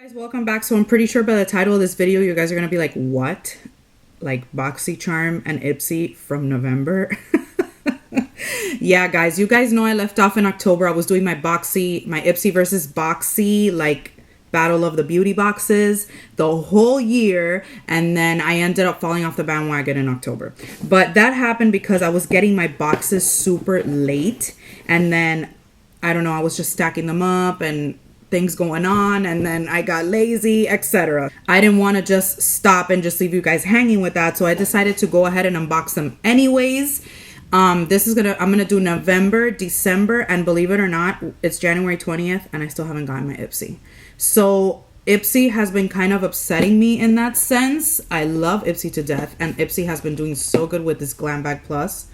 Guys, welcome back. So I'm pretty sure by the title of this video you guys are gonna be like, what? Like Boxycharm and Ipsy from November? Yeah, guys, you guys know I left off in October. I was doing my Ipsy versus Boxy, like battle of the beauty boxes the whole year, and then I ended up falling off the bandwagon in October. But that happened because I was getting my boxes super late, and then I don't know, I was just stacking them up and things going on, and then I got lazy, etc. I didn't want to just stop and just leave you guys hanging with that, so I decided to go ahead and unbox them anyways. I'm gonna do November, December, and believe it or not, it's January 20th and I still haven't gotten my Ipsy. So Ipsy has been kind of upsetting me in that sense. I love Ipsy to death, and Ipsy has been doing so good with this Glam Bag Plus,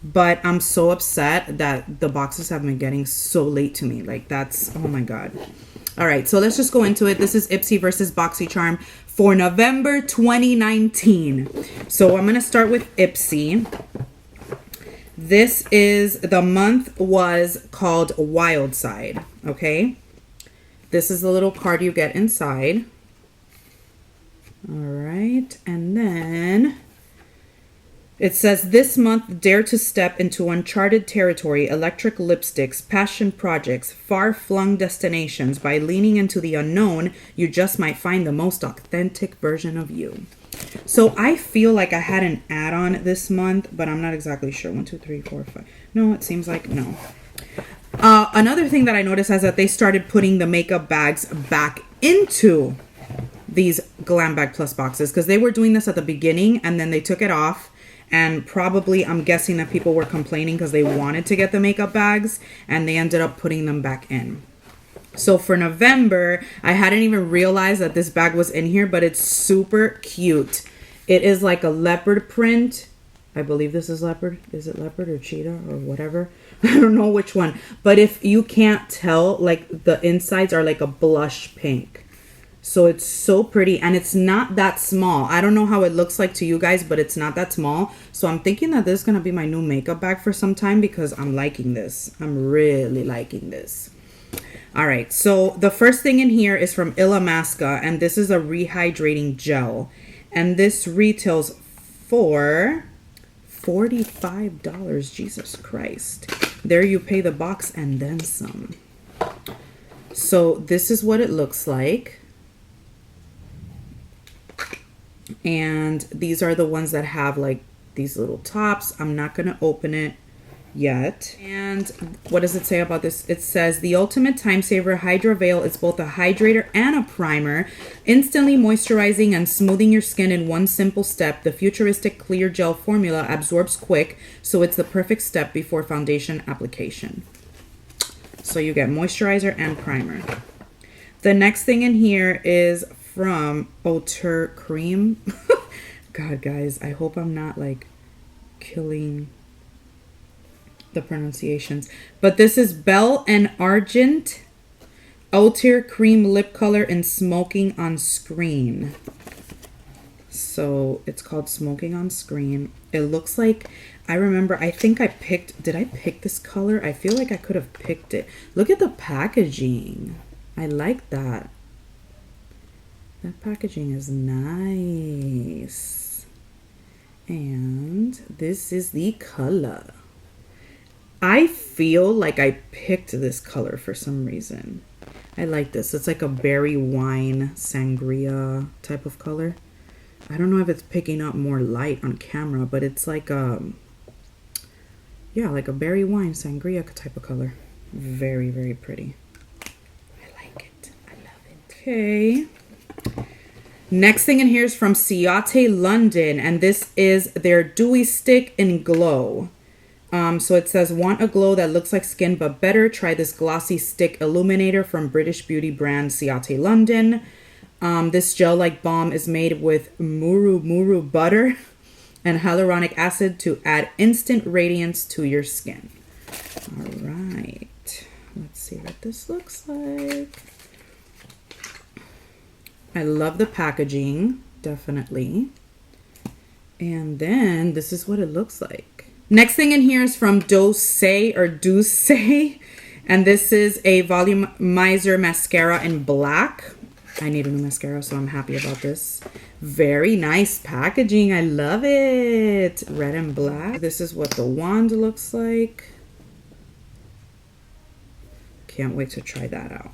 but I'm so upset that the boxes have been getting so late to me. Like, that's, oh my god. All right, so let's just go into it. This is Ipsy versus Boxycharm for November 2019. So I'm gonna start with Ipsy. The month was called Wild Side, okay? This is the little card you get inside. All right, and then it says, this month, dare to step into uncharted territory, electric lipsticks, passion projects, far-flung destinations. By leaning into the unknown, you just might find the most authentic version of you. So I feel like I had an add-on this month, but I'm not exactly sure. 1, 2, 3, 4, 5. No, it seems like no. Another thing that I noticed is that they started putting the makeup bags back into these Glam Bag Plus boxes, because they were doing this at the beginning and then they took it off. And probably, I'm guessing that people were complaining because they wanted to get the makeup bags, and they ended up putting them back in. So for November, I hadn't even realized that this bag was in here, but it's super cute. It is like a leopard print. I believe this is leopard. Is it leopard or cheetah or whatever? I don't know which one. But if you can't tell, like, the insides are like a blush pink. So it's so pretty, and it's not that small. I don't know how it looks like to you guys, but it's not that small. So I'm thinking that this is going to be my new makeup bag for some time, because I'm liking this. I'm really liking this. All right, so the first thing in here is from Illamasqua, and this is a rehydrating gel. And this retails for $45. Jesus Christ. There you pay the box and then some. So this is what it looks like. And these are the ones that have like these little tops. I'm not going to open it yet. And what does it say about this? It says, the ultimate time saver Hydra Veil is both a hydrator and a primer, instantly moisturizing and smoothing your skin in one simple step. The futuristic clear gel formula absorbs quick, so it's the perfect step before foundation application. So you get moisturizer and primer. The next thing in here is from Outre Cream. God, guys, I hope I'm not like killing the pronunciations, but this is Belle and Argent Outre Cream lip color in Smoking on Screen. So it's called Smoking on Screen. It looks like, I remember, I think I picked, did I pick this color? I feel like I could have picked it. Look at the packaging. I like that. That packaging is nice. And this is the color. I feel like I picked this color for some reason. I like this. It's like a berry wine sangria type of color. I don't know if it's picking up more light on camera, but it's like yeah, like a berry wine sangria type of color. Very, very pretty. I like it. I love it. Okay. Next thing in here is from Ciate London, and this is their Dewy Stick in Glow. So it says, want a glow that looks like skin but better? Try this glossy stick illuminator from British beauty brand Ciate London. This gel-like balm is made with muru butter and hyaluronic acid to add instant radiance to your skin. All right, let's see what this looks like. I love the packaging, definitely. And then this is what it looks like. Next thing in here is from Douce, and this is a volumizer mascara in black. I need a new mascara, so I'm happy about this. Very nice packaging. I love it. Red and black. This is what the wand looks like. Can't wait to try that out.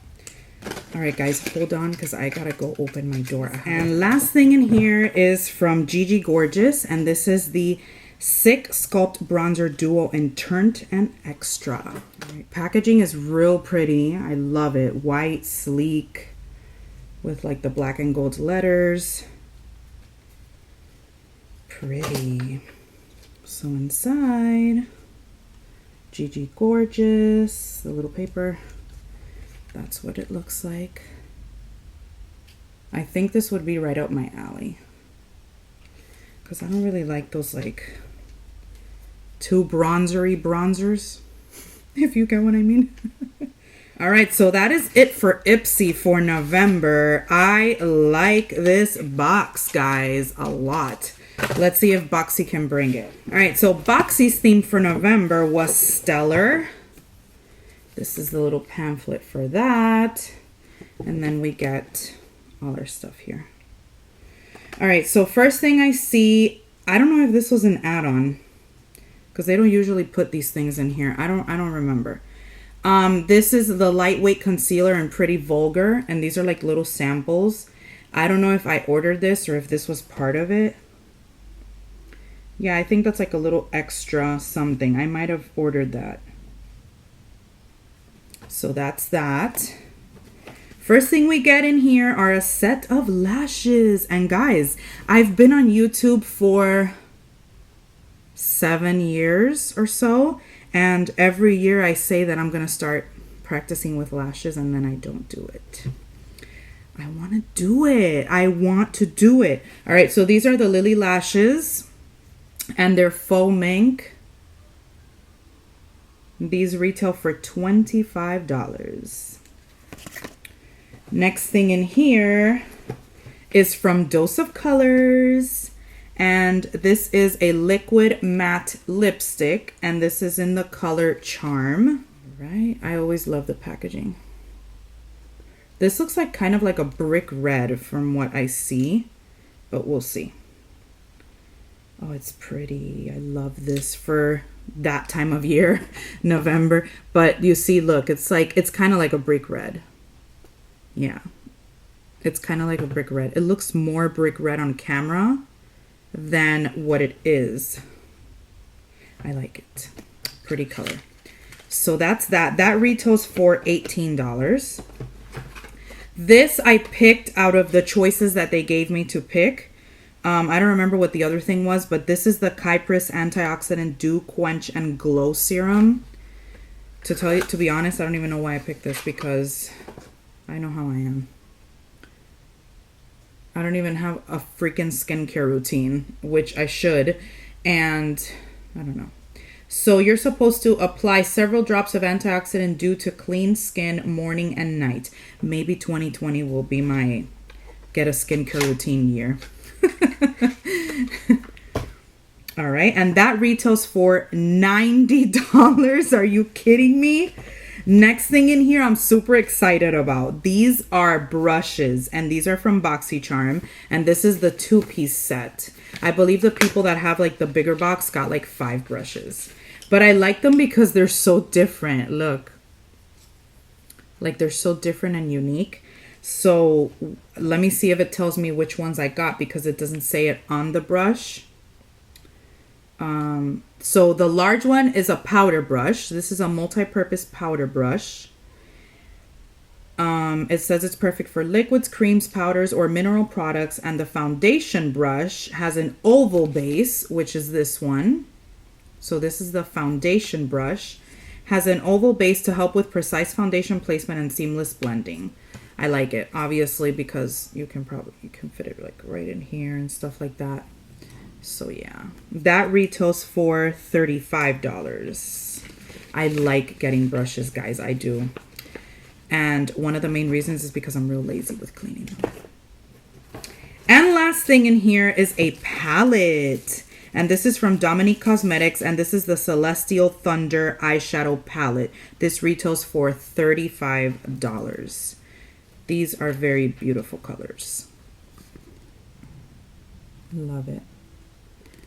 All right, guys, hold on because I gotta go open my door. And last thing in here is from Gigi Gorgeous, and this is the Sick Sculpt Bronzer Duo in Turnt and Extra. All right, packaging is real pretty. I love it. White, sleek, with like the black and gold letters. Pretty. So inside, Gigi Gorgeous, the little paper. That's what it looks like. I think this would be right up my alley, because I don't really like those like too bronzery bronzers, if you get what I mean. All right, so that is it for Ipsy for November. I like this box, guys, a lot. Let's see if Boxy can bring it. All right, so Boxy's theme for November was stellar. This is the little pamphlet for that. And then we get all our stuff here. All right, so first thing I see, I don't know if this was an add-on, because they don't usually put these things in here. I don't remember. This is the lightweight concealer in Pretty Vulgar, and these are like little samples. I don't know if I ordered this or if this was part of it. Yeah, I think that's like a little extra something. I might have ordered that. So that's that. First thing we get in here are a set of lashes. And guys, I've been on YouTube for 7 years or so. And every year I say that I'm going to start practicing with lashes, and then I don't do it. I want to do it. I want to do it. All right, so these are the Lily lashes, and they're faux mink. These retail for $25. Next thing in here is from Dose of Colors. And this is a liquid matte lipstick. And this is in the color Charm. Right? I always love the packaging. This looks like kind of like a brick red from what I see. But we'll see. Oh, it's pretty. I love this for that time of year, November. But you see, look, it's kind of like a brick red. Yeah, it's kind of like a brick red. It looks more brick red on camera than what it is. I like it. Pretty color. So that's that. That retails for $18. This I picked out of the choices that they gave me to pick. I don't remember what the other thing was, but this is the Kypris Antioxidant Dew Quench and Glow Serum. To be honest, I don't even know why I picked this, because I know how I am. I don't even have a freaking skincare routine, which I should, and I don't know. So you're supposed to apply several drops of antioxidant dew to clean skin morning and night. Maybe 2020 will be my get a skincare routine year. All right, and that retails for $90. Are you kidding me? Next thing in here I'm super excited about. These are brushes, and these are from Boxycharm, and this is the 2-piece set. I believe the people that have like the bigger box got like 5 brushes. But I like them because they're so different. Look. Like they're so different and unique. So let me see if it tells me which ones I got, because it doesn't say it on the brush. So the large one is a powder brush. This is a multi-purpose powder brush. It says it's perfect for liquids, creams, powders, or mineral products. And the foundation brush has an oval base, which is this one. So this is the foundation brush. Has an oval base to help with precise foundation placement and seamless blending. I like it, obviously, because you can fit it like right in here and stuff like that. So yeah, that retails for $35. I like getting brushes, guys. I do. And one of the main reasons is because I'm real lazy with cleaning them. And last thing in here is a palette. And this is from Dominique Cosmetics, and this is the Celestial Thunder eyeshadow palette. This retails for $35. These are very beautiful colors. Love it.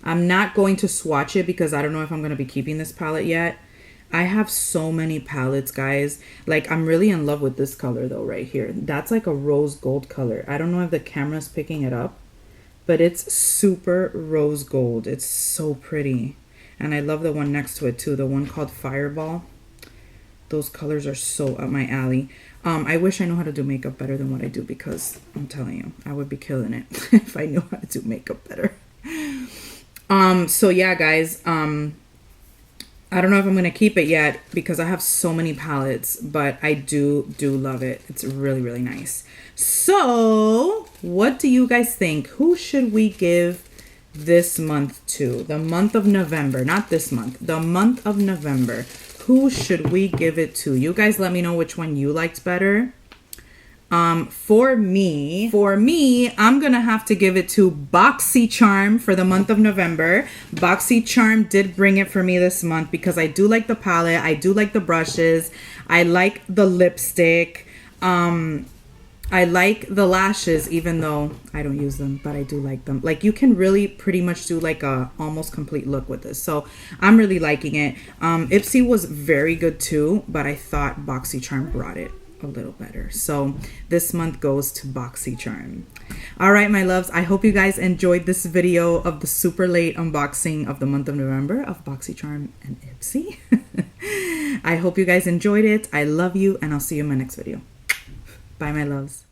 I'm not going to swatch it because I don't know if I'm going to be keeping this palette yet. I have so many palettes, guys. Like, I'm really in love with this color though right here. That's like a rose gold color. I don't know if the camera's picking it up, but it's super rose gold. It's so pretty. And I love the one next to it too, the one called Fireball. Those colors are so up my alley. I wish I knew how to do makeup better than what I do, because I'm telling you, I would be killing it if I knew how to do makeup better. So yeah, guys, I don't know if I'm going to keep it yet because I have so many palettes, but I do love it. It's really, really nice. So what do you guys think? Who should we give this month to? The month of November, not this month, the month of November. Who should we give it to? You guys let me know which one you liked better. For me, I'm gonna have to give it to Boxycharm for the month of November. Boxycharm did bring it for me this month because I do like the palette, I do like the brushes, I like the lipstick, I like the lashes, even though I don't use them, but I do like them. Like, you can really pretty much do like a almost complete look with this, so I'm really liking it. Ipsy was very good too, but I thought Boxycharm brought it a little better, so this month goes to Boxycharm. All right, my loves, I hope you guys enjoyed this video of the super late unboxing of the month of November of Boxycharm and Ipsy. I hope you guys enjoyed it. I love you, and I'll see you in my next video. Bye, my loves.